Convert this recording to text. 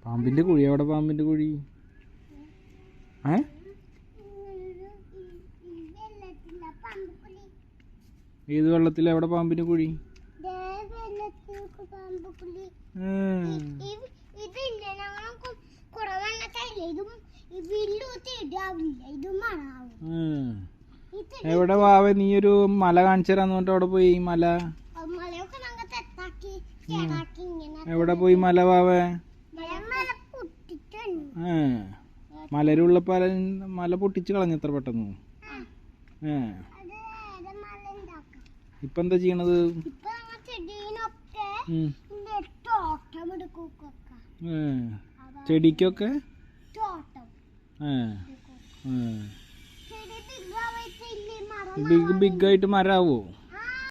പാമ്പിന്റെ കുഴി എവിടെ? പാമ്പിന്റെ കുഴി ഏത് വെള്ളത്തിൽ? എവിടെ പാമ്പിന്റെ കുഴി? എവിടെ വാവ? നീ ഒരു മല കാണിച്ചു തരാന്ന് പറഞ്ഞിട്ട് അവിടെ പോയി മല? എവിടെ പോയി മല വാവേ? മലരുള്ള മല പൊട്ടിച്ച് കളഞ്ഞത്ര പെട്ടെന്ന്. ഇപ്പൊ എന്താ ചെയ്യണത്? ചെടിക്കൊക്കെ ബിഗ് ആയിട്ട് മരാവോ?